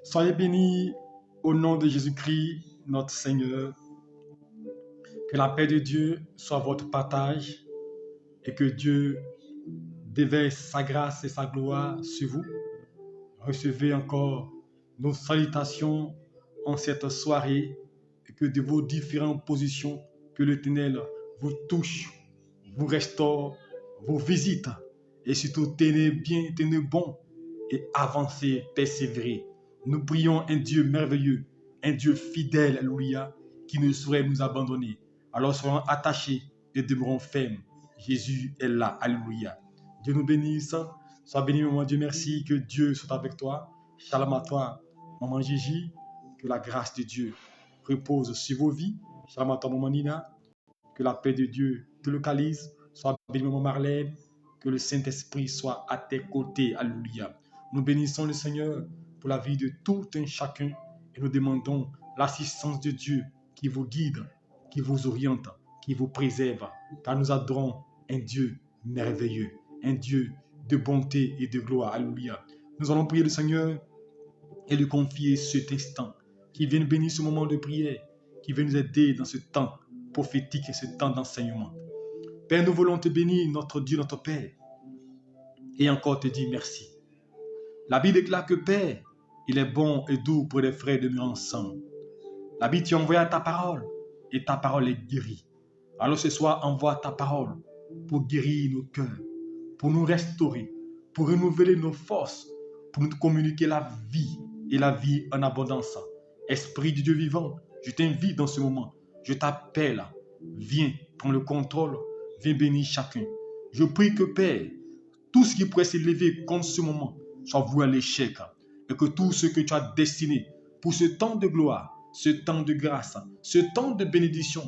Soyez bénis au nom de Jésus-Christ, notre Seigneur. Que la paix de Dieu soit votre partage et que Dieu déverse sa grâce et sa gloire sur vous. Recevez encore nos salutations en cette soirée et que de vos différentes positions, que l'Éternel vous touche, vous restaure, vous visite et surtout tenez bien, tenez bon et avancez, persévérez. Nous prions un Dieu merveilleux, un Dieu fidèle, alléluia, qui ne saurait nous abandonner. Alors soyons attachés et demeurons fermes. Jésus est là, alléluia. Dieu nous bénisse. Sois béni, maman Dieu, merci. Que Dieu soit avec toi. Shalom à toi, maman Gigi. Que la grâce de Dieu repose sur vos vies. Shalom à toi, maman Nina. Que la paix de Dieu te localise. Sois béni, maman Marlène. Que le Saint-Esprit soit à tes côtés. Alléluia. Nous bénissons le Seigneur pour la vie de tout un chacun et nous demandons l'assistance de Dieu qui vous guide, qui vous oriente, qui vous préserve. Car nous adorons un Dieu merveilleux, un Dieu de bonté et de gloire. Alléluia. Nous allons prier le Seigneur et lui confier cet instant, qui vienne bénir ce moment de prière, qui vienne nous aider dans ce temps prophétique et ce temps d'enseignement. Père, nous voulons te bénir, notre Dieu, notre Père, et encore te dire merci. La Bible déclare que Père, il est bon et doux pour les frères de demeurer ensemble. La Bible, tu envoies ta parole et ta parole est guérie. Alors ce soir, envoie ta parole pour guérir nos cœurs, pour nous restaurer, pour renouveler nos forces, pour nous communiquer la vie et la vie en abondance. Esprit du Dieu vivant, je t'invite dans ce moment, je t'appelle, viens prendre le contrôle, viens bénir chacun. Je prie que Père, tout ce qui pourrait s'élever contre ce moment soit voué à l'échec et que tout ce que tu as destiné pour ce temps de gloire, ce temps de grâce, ce temps de bénédiction,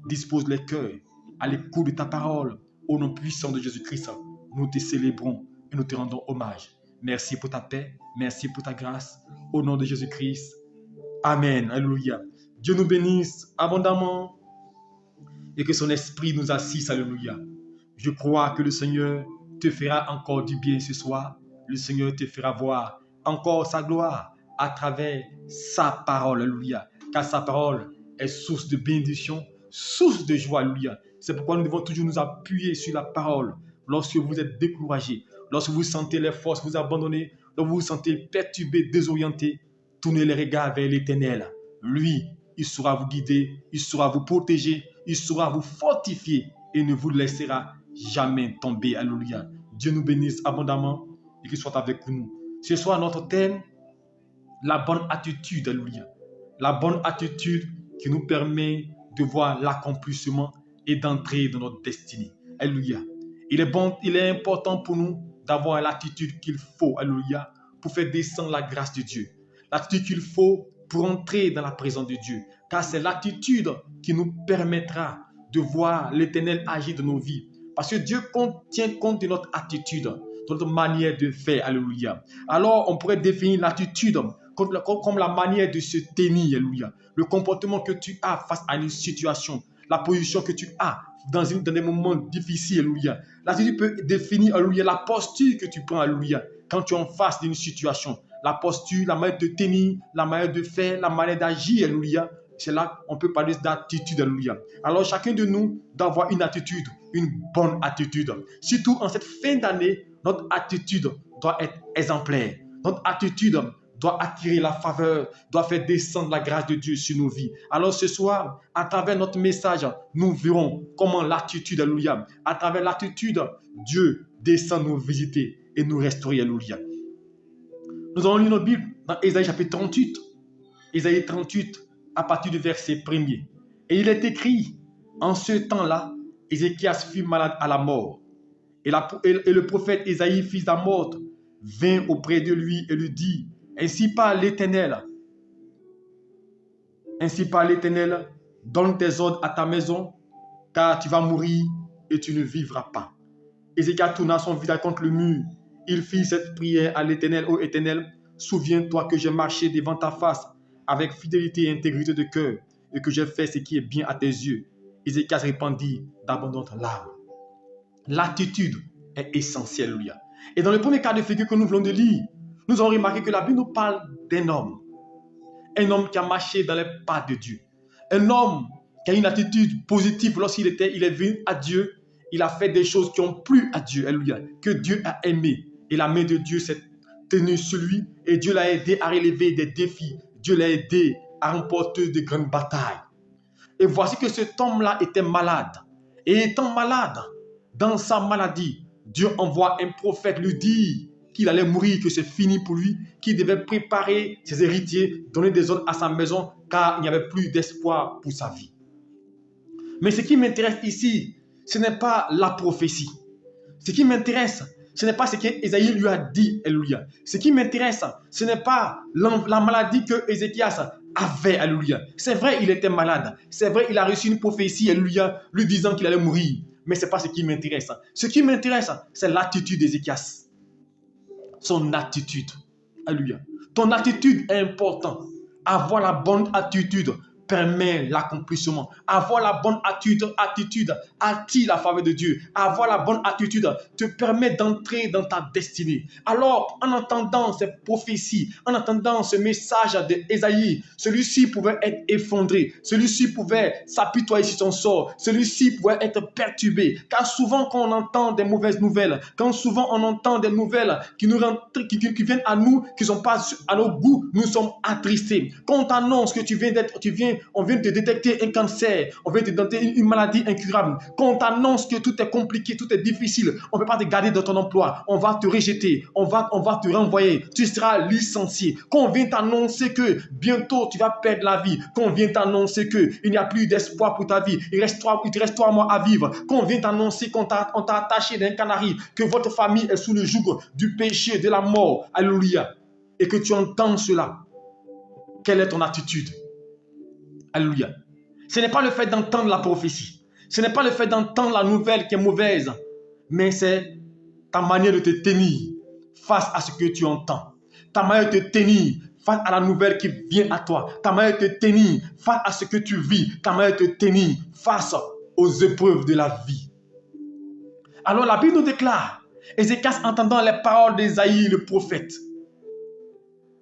dispose les cœurs à l'écoute de ta parole. Au nom puissant de Jésus-Christ, nous te célébrons et nous te rendons hommage. Merci pour ta paix, merci pour ta grâce. Au nom de Jésus-Christ, Amen. Alléluia. Dieu nous bénisse abondamment et que son esprit nous assiste. Alléluia. Je crois que le Seigneur te fera encore du bien ce soir. Le Seigneur te fera voir encore sa gloire à travers sa parole. Alléluia. Car sa parole est source de bénédiction, source de joie. Alléluia. C'est pourquoi nous devons toujours nous appuyer sur la parole. Lorsque vous êtes découragé, lorsque vous sentez les forces vous abandonner, lorsque vous vous sentez perturbé, désorienté, tournez les regards vers l'Éternel. Lui, il saura vous guider, il saura vous protéger, il saura vous fortifier et ne vous laissera jamais tomber. Alléluia. Dieu nous bénisse abondamment et qu'il soit avec nous. Ce soir, notre thème, la bonne attitude. Alléluia. La bonne attitude qui nous permet de voir l'accomplissement et d'entrer dans notre destinée. Alléluia. Il est important pour nous d'avoir l'attitude qu'il faut, alléluia, pour faire descendre la grâce de Dieu. L'attitude qu'il faut pour entrer dans la présence de Dieu. Car c'est l'attitude qui nous permettra de voir l'Éternel agir dans nos vies. Parce que Dieu tient compte de notre attitude, de notre manière de faire, alléluia. Alors, on pourrait définir l'attitude comme la manière de se tenir, alléluia. Le comportement que tu as face à une situation, la position que tu as dans des moments difficiles, alléluia. L'attitude peut définir, alléluia, la posture que tu prends, alléluia, quand tu es en face d'une situation. La posture, la manière de tenir, la manière de faire, la manière d'agir, alléluia. C'est là qu'on peut parler d'attitude, alléluia. Alors chacun de nous doit avoir une attitude, une bonne attitude. Surtout en cette fin d'année, notre attitude doit être exemplaire. Notre attitude doit attirer la faveur, doit faire descendre la grâce de Dieu sur nos vies. Alors ce soir, à travers notre message, nous verrons comment l'attitude, alléluia, à travers l'attitude, Dieu descend nous visiter et nous restaurer, alléluia. Nous allons lire notre Bible dans Ésaïe chapitre 38. Ésaïe 38, à partir du verset 1er. Et il est écrit, en ce temps-là, Ézéchias fut malade à la mort. Et le prophète Ésaïe, fils d'Amoz, vint auprès de lui et lui dit, ainsi parle l'Éternel, donne tes ordres à ta maison, car tu vas mourir et tu ne vivras pas. Ézéchias tourna son visage contre le mur. Il fit cette prière à l'Éternel, ô Éternel, souviens-toi que j'ai marché devant ta face avec fidélité et intégrité de cœur, et que j'ai fait ce qui est bien à tes yeux. Ézéchias répandit d'abondantes larmes. L'attitude est essentielle, alléluia. Et dans le premier cas de figure que nous venons de lire, nous avons remarqué que la Bible nous parle d'un homme. un homme qui a marché dans les pas de Dieu. Un homme qui a une attitude positive lorsqu'il est venu à Dieu. Il a fait des choses qui ont plu à Dieu, alléluia, que Dieu a aimé. Et la main de Dieu s'est tenue sur lui et Dieu l'a aidé à relever des défis. Dieu l'a aidé à remporter de grandes batailles. Et voici que cet homme-là était malade. Et étant malade, dans sa maladie, Dieu envoie un prophète lui dire qu'il allait mourir, que c'est fini pour lui, qu'il devait préparer ses héritiers, donner des ordres à sa maison, car il n'y avait plus d'espoir pour sa vie. Mais ce qui m'intéresse ici, ce n'est pas la prophétie. Ce qui m'intéresse, ce n'est pas ce qu'Ésaïe lui a dit, alléluia. Ce qui m'intéresse, ce n'est pas la maladie que Ézéchias avait, alléluia. C'est vrai, il était malade. C'est vrai, il a reçu une prophétie, alléluia, lui disant qu'il allait mourir. Mais ce n'est pas ce qui m'intéresse. Ce qui m'intéresse, c'est l'attitude d'Ézéchias. Son attitude. Alléluia. Ton attitude est importante. Avoir la bonne attitude permet l'accomplissement. Avoir la bonne attitude attire la faveur de Dieu. Avoir la bonne attitude te permet d'entrer dans ta destinée. Alors, en entendant ces prophéties, en entendant ce message d'Ésaïe, celui-ci pouvait être effondré. Celui-ci pouvait s'apitoyer sur son sort. Celui-ci pouvait être perturbé. Car souvent, quand on entend des mauvaises nouvelles, quand souvent on entend des nouvelles qui viennent à nous, qui ne sont pas à nos goûts, nous sommes attristés. Quand on t'annonce que on vient de détecter un cancer, on vient de détecter une maladie incurable. Quand on t'annonce que tout est compliqué, tout est difficile, on ne peut pas te garder dans ton emploi, on va te rejeter, on va te renvoyer, tu seras licencié. Quand on vient t'annoncer que bientôt tu vas perdre la vie, quand on vient t'annoncer qu'il n'y a plus d'espoir pour ta vie, il te reste 3 mois à vivre, quand on vient t'annoncer qu'on t'a attaché d'un canari, que votre famille est sous le joug du péché, de la mort, alléluia, et que tu entends cela, quelle est ton attitude? Alléluia. Ce n'est pas le fait d'entendre la prophétie. Ce n'est pas le fait d'entendre la nouvelle qui est mauvaise. Mais c'est ta manière de te tenir face à ce que tu entends. Ta manière de te tenir face à la nouvelle qui vient à toi. Ta manière de te tenir face à ce que tu vis. Ta manière de te tenir face aux épreuves de la vie. Alors la Bible nous déclare, Ézéchias entendant les paroles d'Ésaïe le prophète,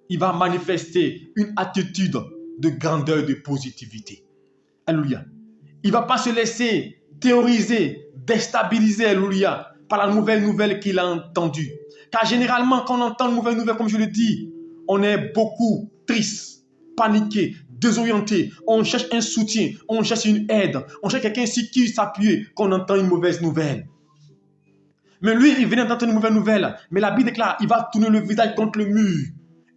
il va manifester une attitude de grandeur, de positivité. Alléluia. Il ne va pas se laisser théoriser, déstabiliser, alléluia, par la nouvelle qu'il a entendue. Car généralement, quand on entend une nouvelle nouvelle, comme je le dis, on est beaucoup triste, paniqué, désorienté. On cherche un soutien, on cherche une aide, on cherche quelqu'un sur qui s'appuyer quand on entend une mauvaise nouvelle. Mais lui, il venait d'entendre une mauvaise nouvelle. Mais la Bible déclare, il va tourner le visage contre le mur.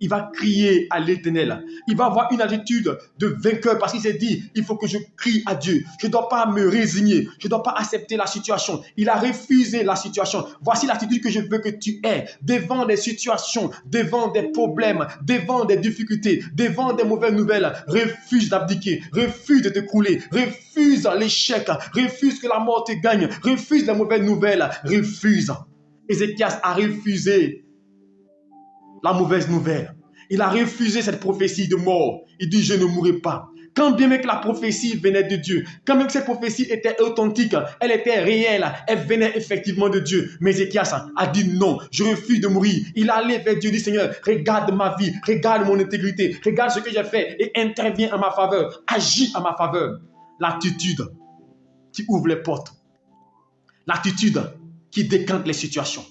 Il va crier à l'Éternel. Il va avoir une attitude de vainqueur parce qu'il s'est dit, il faut que je crie à Dieu. Je ne dois pas me résigner. Je ne dois pas accepter la situation. Il a refusé la situation. Voici l'attitude que je veux que tu aies devant des situations, devant des problèmes, devant des difficultés, devant des mauvaises nouvelles. Refuse d'abdiquer. Refuse de te couler. Refuse l'échec. Refuse que la mort te gagne. Refuse les mauvaises nouvelles. Refuse. Ézéchias a refusé la mauvaise nouvelle. Il a refusé cette prophétie de mort. Il dit, je ne mourrai pas. Quand bien même que la prophétie venait de Dieu, quand même que cette prophétie était authentique, elle était réelle, elle venait effectivement de Dieu. Mais Ézéchias a dit non, je refuse de mourir. Il allait vers Dieu, dit Seigneur, regarde ma vie, regarde mon intégrité, regarde ce que j'ai fait et interviens en ma faveur, agis en ma faveur. L'attitude qui ouvre les portes, l'attitude qui décante les situations,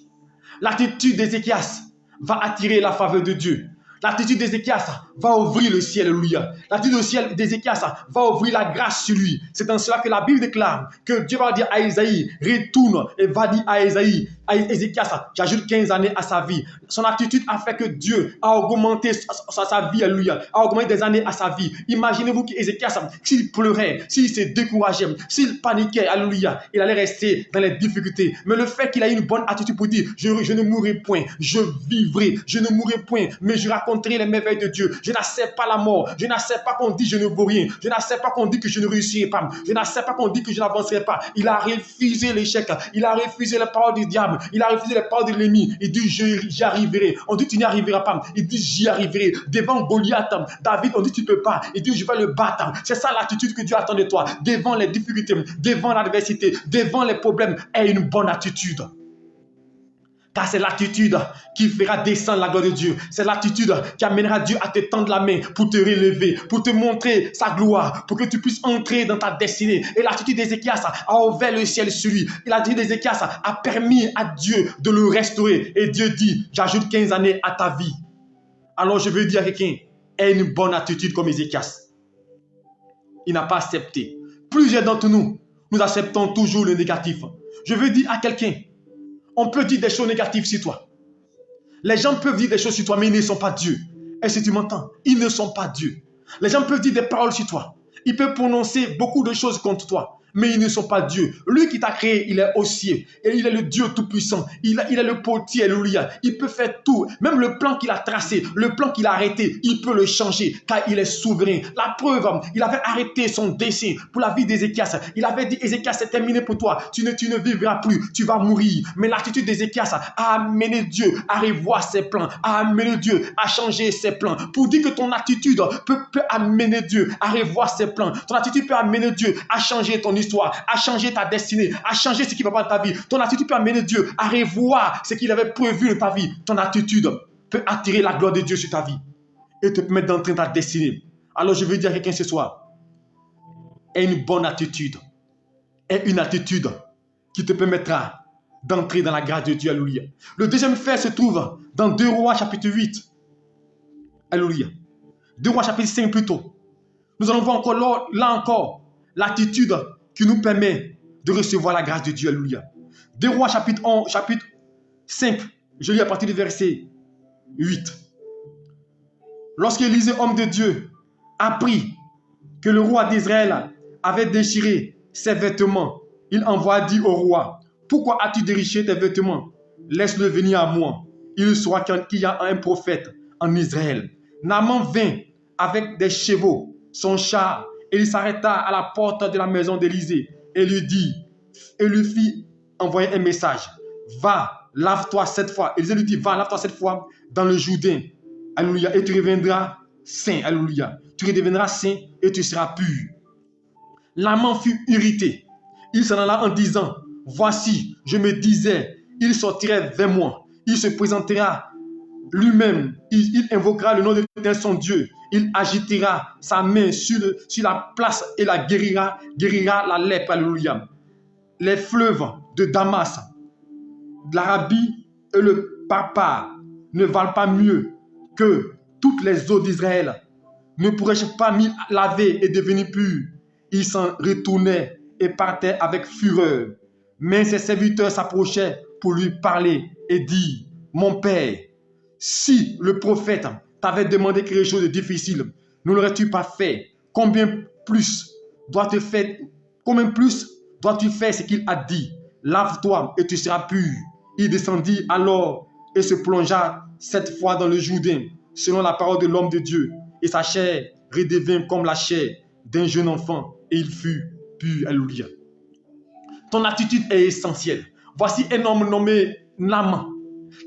l'attitude d'Ézéchias va attirer la faveur de Dieu. L'attitude d'Ézéchias va ouvrir le ciel, alléluia. L'attitude d'Ézéchias va ouvrir la grâce sur lui. C'est en cela que la Bible déclare que Dieu va dire à Ésaïe, retourne et va dire à Ézéchias, j'ajoute 15 années à sa vie. Son attitude a fait que Dieu a augmenté sa vie, alléluia, a augmenté des années à sa vie. Imaginez-vous qu'Ézéchias, s'il pleurait, s'il se décourageait, s'il paniquait, alléluia, il allait rester dans les difficultés. Mais le fait qu'il ait une bonne attitude pour dire, je ne mourrai point, je vivrai, je ne mourrai point, mais je raconterai les merveilles de Dieu. Je n'accepte pas la mort. Je n'accepte pas qu'on dise je ne vaux rien. Je n'accepte pas qu'on dise que je ne réussirai pas. Je n'accepte pas qu'on dise que je n'avancerai pas. Il a refusé l'échec. Il a refusé les paroles du diable. Il a refusé les paroles de l'ennemi. Il dit j'y arriverai. On dit tu n'y arriveras pas. Il dit j'y arriverai. Devant Goliath, David, on dit tu ne peux pas. Il dit je vais le battre. C'est ça l'attitude que Dieu attend de toi. Devant les difficultés, devant l'adversité, devant les problèmes, aie une bonne attitude. Car c'est l'attitude qui fera descendre la gloire de Dieu. C'est l'attitude qui amènera Dieu à te tendre la main pour te relever, pour te montrer sa gloire, pour que tu puisses entrer dans ta destinée. Et l'attitude d'Ézéchias a ouvert le ciel sur lui. Et l'attitude d'Ézéchias a permis à Dieu de le restaurer. Et Dieu dit, j'ajoute 15 années à ta vie. Alors je veux dire à quelqu'un, aie une bonne attitude comme Ézéchias. Il n'a pas accepté. Plusieurs d'entre nous, nous acceptons toujours le négatif. Je veux dire à quelqu'un, on peut dire des choses négatives sur toi. Les gens peuvent dire des choses sur toi, mais ils ne sont pas Dieu. Et si tu m'entends, ils ne sont pas Dieu. Les gens peuvent dire des paroles sur toi. Ils peuvent prononcer beaucoup de choses contre toi, mais ils ne sont pas Dieu. Lui qui t'a créé, il est aux cieux. Et il est le Dieu tout-puissant. Il est le potier, alléluia. Il peut faire tout. Même le plan qu'il a tracé, le plan qu'il a arrêté, il peut le changer, car il est souverain. La preuve, il avait arrêté son dessein pour la vie d'Ézéchias. Il avait dit, Ézéchias, c'est terminé pour toi. Tu ne vivras plus. Tu vas mourir. Mais l'attitude d'Ézéchias a amené Dieu à revoir ses plans, a amené Dieu à changer ses plans. Pour dire que ton attitude peut amener Dieu à revoir ses plans. Ton attitude peut amener Dieu à changer ton histoire, à changer ta destinée, à changer ce qui va pas dans ta vie. Ton attitude peut amener Dieu à revoir ce qu'il avait prévu dans ta vie. Ton attitude peut attirer la gloire de Dieu sur ta vie et te permettre d'entrer dans ta destinée. Alors je veux dire à quelqu'un ce soir, aie une bonne attitude. Aie une attitude qui te permettra d'entrer dans la grâce de Dieu. Alléluia. Le deuxième fait se trouve dans 2 Rois chapitre 8. Alléluia. 2 Rois chapitre 5 plutôt. Nous allons voir encore là encore l'attitude qui nous permet de recevoir la grâce de Dieu. Alléluia. 2 Rois chapitre 5, je lis à partir du verset 8. Lorsque Élisée, homme de Dieu, apprit que le roi d'Israël avait déchiré ses vêtements, il envoya dire au roi, pourquoi as-tu déchiré tes vêtements? Laisse-le venir à moi. Il saura qu'il y a un prophète en Israël. Naaman vint avec des chevaux, son char, et il s'arrêta à la porte de la maison d'Élisée et lui fit envoyer un message. Va, lave-toi 7 fois. Élisée lui dit, va, lave-toi 7 fois dans le Jourdain. Alléluia. Et tu reviendras saint. Alléluia. Tu redeviendras saint et tu seras pur. Naaman fut irrité. Il s'en alla en disant, voici, je me disais, il sortirait vers moi. Il se présentera lui-même. Il invoquera le nom de son Dieu. Il agitera sa main sur la place et la guérira la lèpre. Alléluia. Les fleuves de Damas, l'Arabie et le Papa ne valent pas mieux que toutes les eaux d'Israël. Ne pourrais-je pas m'y laver et devenir pur? Il s'en retournait et partait avec fureur. Mais ses serviteurs s'approchaient pour lui parler et dire, mon père, si le prophète t'avait demandé quelque chose de difficile, ne l'aurais-tu pas fait? Combien plus dois-tu faire ce qu'il a dit? Lave-toi et tu seras pur. Il descendit alors et se plongea 7 fois dans le Jourdain, selon la parole de l'homme de Dieu. Et sa chair redevint comme la chair d'un jeune enfant et il fut pur. Alléluia. Ton attitude est essentielle. Voici un homme nommé Naaman.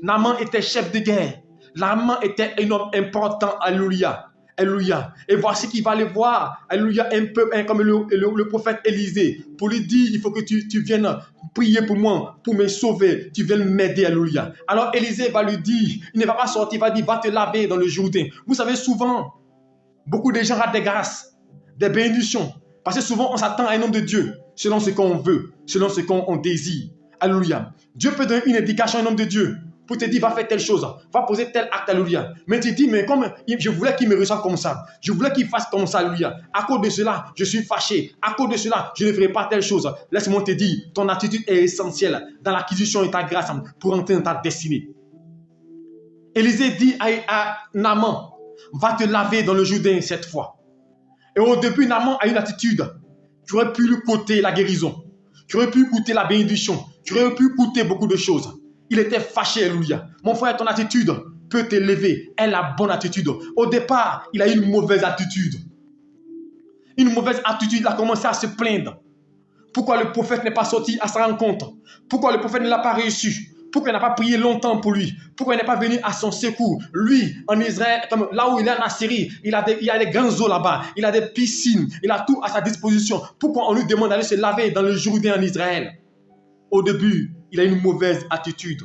Naaman était chef de guerre. Naaman était un homme important. Alléluia. Alléluia. Et voici qu'il va aller voir, alléluia, un peuple comme le prophète Élisée pour lui dire, il faut que tu viennes prier pour moi, pour me sauver, tu viennes m'aider. Alléluia. Alors Élisée va lui dire, il ne va pas sortir, il va dire, va te laver dans le Jourdain. Vous savez, souvent, beaucoup de gens ratent des grâces, des bénédictions, parce que souvent on s'attend à un homme de Dieu, selon ce qu'on veut, selon ce qu'on désire. Alléluia. Dieu peut donner une indication à un homme de Dieu pour te dire, va faire telle chose, va poser tel acte, alléluia. Mais tu dis, mais comme je voulais qu'il me reçoive comme ça, je voulais qu'il fasse comme ça, alléluia. À cause de cela, je suis fâché. À cause de cela, je ne ferai pas telle chose. Laisse-moi te dire, ton attitude est essentielle dans l'acquisition de ta grâce pour entrer dans ta destinée. Élisée dit à Naaman, va te laver dans le Jourdain 7 fois. Et au début, Naaman a une attitude. Tu aurais pu lui coûter la guérison. Tu aurais pu coûter la bénédiction. Tu aurais pu coûter beaucoup de choses. Il était fâché, alléluia. Mon frère, ton attitude peut t'élever. Elle a la bonne attitude. Au départ, il a eu une mauvaise attitude. Une mauvaise attitude, il a commencé à se plaindre. Pourquoi le prophète n'est pas sorti à sa rencontre? Pourquoi le prophète ne l'a pas reçu? Pourquoi il n'a pas prié longtemps pour lui? Pourquoi il n'est pas venu à son secours? Lui, en Israël, comme là où il est en Assyrie, il y a des grands eaux là-bas, il a des piscines, il a tout à sa disposition. Pourquoi on lui demande d'aller se laver dans le Jourdain en Israël? Au début, il a une mauvaise attitude.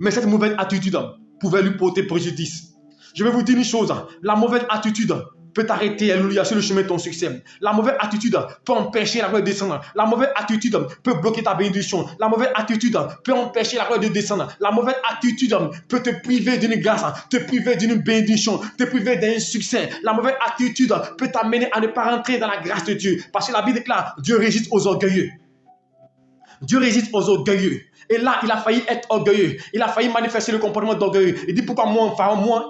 Mais cette mauvaise attitude pouvait lui porter préjudice. Je vais vous dire une chose, la mauvaise attitude peut t'arrêter, alléluia, sur le chemin de ton succès. La mauvaise attitude peut empêcher la gloire de descendre. La mauvaise attitude peut bloquer ta bénédiction. La mauvaise attitude peut empêcher la gloire de descendre. La mauvaise attitude peut te priver d'une grâce, te priver d'une bénédiction, te priver d'un succès. La mauvaise attitude peut t'amener à ne pas rentrer dans la grâce de Dieu. Parce que la Bible déclare, Dieu résiste aux orgueilleux. Dieu résiste aux orgueilleux. Et là, il a failli être orgueilleux. Il a failli manifester le comportement d'orgueilleux. Il dit, pourquoi moi,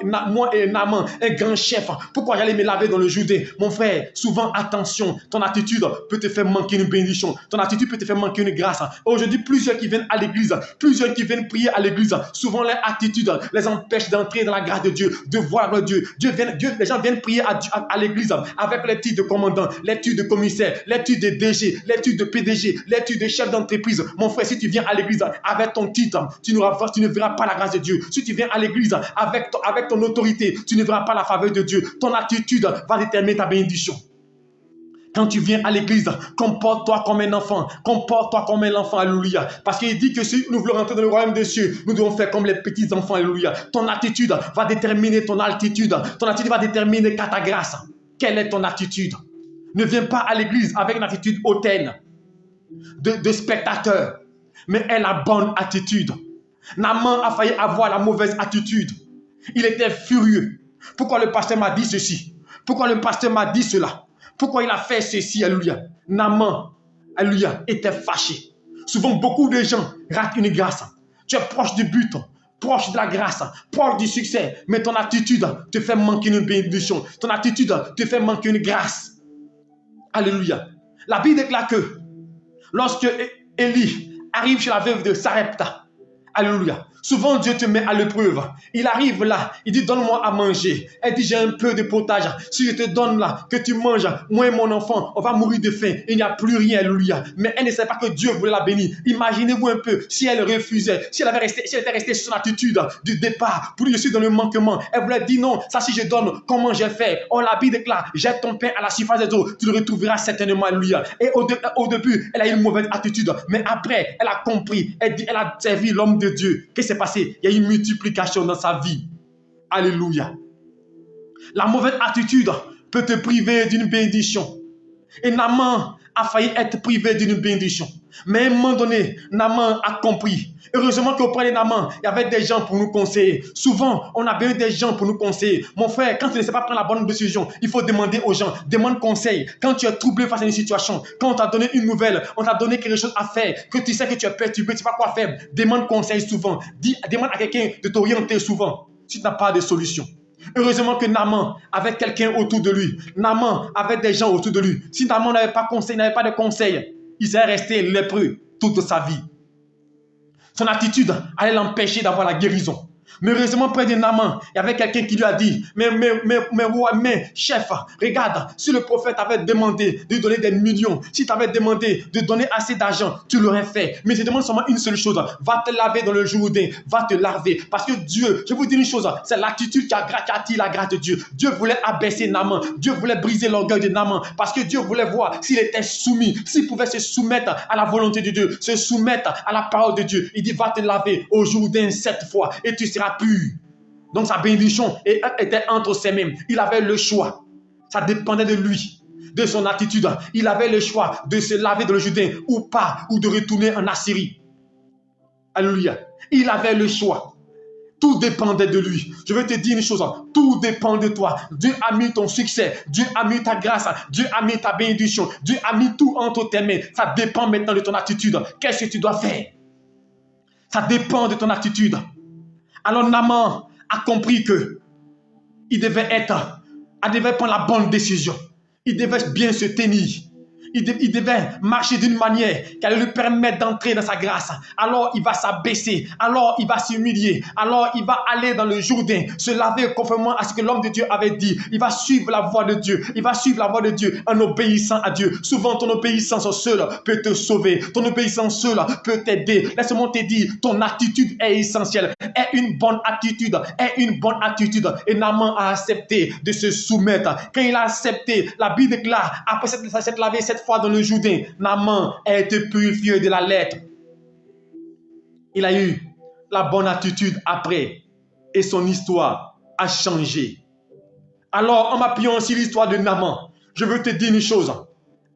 moi et Naaman, un grand chef, pourquoi j'allais me laver dans le Jourdain? Mon frère, souvent, attention, ton attitude peut te faire manquer une bénédiction. Ton attitude peut te faire manquer une grâce. Aujourd'hui, plusieurs qui viennent à l'église, plusieurs qui viennent prier à l'église, souvent leur attitude les empêche d'entrer dans la grâce de Dieu, de voir Dieu. Les gens viennent prier à l'église avec les titres de commandant, les titres de commissaire, les titres de DG, les titres de PDG, les titres de chef d'entreprise. Mon frère, si tu viens à l'église avec ton titre, tu ne verras pas la grâce de Dieu. Si tu viens à l'église avec ton autorité, tu ne verras pas la faveur de Dieu. Ton attitude va déterminer ta bénédiction. Quand tu viens à l'église, comporte-toi comme un enfant. Comporte-toi comme un enfant, alléluia. Parce qu'il dit que si nous voulons rentrer dans le royaume des cieux, nous devons faire comme les petits enfants, alléluia. Ton attitude va déterminer ton altitude. Ton attitude va déterminer ta grâce. Quelle est ton attitude? Ne viens pas à l'église avec une attitude hautaine de spectateur, mais aie la bonne attitude. Naaman a failli avoir la mauvaise attitude. Il était furieux. Pourquoi le pasteur m'a dit ceci? Pourquoi le pasteur m'a dit cela? Pourquoi il a fait ceci? Alléluia. Naaman, alléluia, était fâché. Souvent, beaucoup de gens ratent une grâce. Tu es proche du but, proche de la grâce, proche du succès, mais ton attitude te fait manquer une bénédiction. Ton attitude te fait manquer une grâce. Alléluia. La Bible déclare que lorsque Élie arrive chez la veuve de Sarepta, alléluia, souvent Dieu te met à l'épreuve. Il arrive là, il dit donne-moi à manger. Elle dit j'ai un peu de potage. Si je te donne là, que tu manges, moi et mon enfant, on va mourir de faim. Il n'y a plus rien, alléluia. Mais elle ne sait pas que Dieu voulait la bénir. Imaginez-vous un peu si elle refusait, si elle était restée sur son attitude du départ, pour dire je suis dans le manquement. Elle voulait dire non, ça si je donne, comment j'ai fait? Oh, la Bible déclare, jette ton pain à la surface des eaux, tu le retrouveras certainement, alléluia. Et au début, elle a eu une mauvaise attitude, mais après, elle a compris, elle a servi l'homme de Dieu. Qu'est-ce qui s'est passé? Il y a une multiplication dans sa vie. Alléluia. La mauvaise attitude peut te priver d'une bénédiction. Et Naaman a failli être privé d'une bénédiction. Mais à un moment donné, Naaman a compris. Heureusement qu'auprès de Naaman, il y avait des gens pour nous conseiller. Souvent, on a besoin des gens pour nous conseiller. Mon frère, quand tu ne sais pas prendre la bonne décision, il faut demander aux gens. Demande conseil. Quand tu es troublé face à une situation, quand on t'a donné une nouvelle, on t'a donné quelque chose à faire, que tu sais que tu es perturbé, tu ne sais pas quoi faire, demande conseil souvent. Demande à quelqu'un de t'orienter souvent si tu n'as pas de solution. Heureusement que Naaman avait quelqu'un autour de lui. Naaman avait des gens autour de lui. Si Naaman n'avait pas conseil, n'avait pas de conseil, il serait resté lépreux toute sa vie. Son attitude allait l'empêcher d'avoir la guérison. Mais heureusement, près de Naaman, il y avait quelqu'un qui lui a dit, mais chef, regarde, si le prophète avait demandé de lui donner des millions, si tu avais demandé de donner assez d'argent, tu l'aurais fait. Mais je demande seulement une seule chose, va te laver dans le Jourdain, va te laver. Parce que Dieu, je vous dis une chose, c'est l'attitude qui attire la grâce de Dieu. Dieu voulait abaisser Naaman, Dieu voulait briser l'orgueil de Naaman, parce que Dieu voulait voir s'il était soumis, s'il pouvait se soumettre à la volonté de Dieu, se soumettre à la parole de Dieu. Il dit, va te laver au Jourdain 7 fois et tu seras pur. Donc sa bénédiction était entre ses mains. Il avait le choix. Ça dépendait de lui, de son attitude. Il avait le choix de se laver dans le Jourdain ou pas, ou de retourner en Assyrie. Alléluia. Il avait le choix. Tout dépendait de lui. Je vais te dire une chose, tout dépend de toi. Dieu a mis ton succès, Dieu a mis ta grâce, Dieu a mis ta bénédiction, Dieu a mis tout entre tes mains. Ça dépend maintenant de ton attitude. Qu'est-ce que tu dois faire? Ça dépend de ton attitude. Alors Naaman a compris que il devait prendre la bonne décision. Il devait bien se tenir. Il devait marcher d'une manière qui allait lui permettre d'entrer dans sa grâce. Alors il va s'abaisser. Alors il va s'humilier. Alors il va aller dans le Jourdain, se laver conformément à ce que l'homme de Dieu avait dit. Il va suivre la voie de Dieu. Il va suivre la voie de Dieu en obéissant à Dieu. Souvent ton obéissance seule peut te sauver. Ton obéissance seule peut t'aider. Laisse-moi te dire, ton attitude est essentielle. Aie une bonne attitude. Aie une bonne attitude. Et Naaman a accepté de se soumettre. Quand il a accepté, la Bible déclare, après s'être lavé cette fois dans le Jourdain, Naaman a été purifié de la lèpre. Il a eu la bonne attitude après et son histoire a changé. Alors, en m'appuyant sur l'histoire de Naaman, je veux te dire une chose.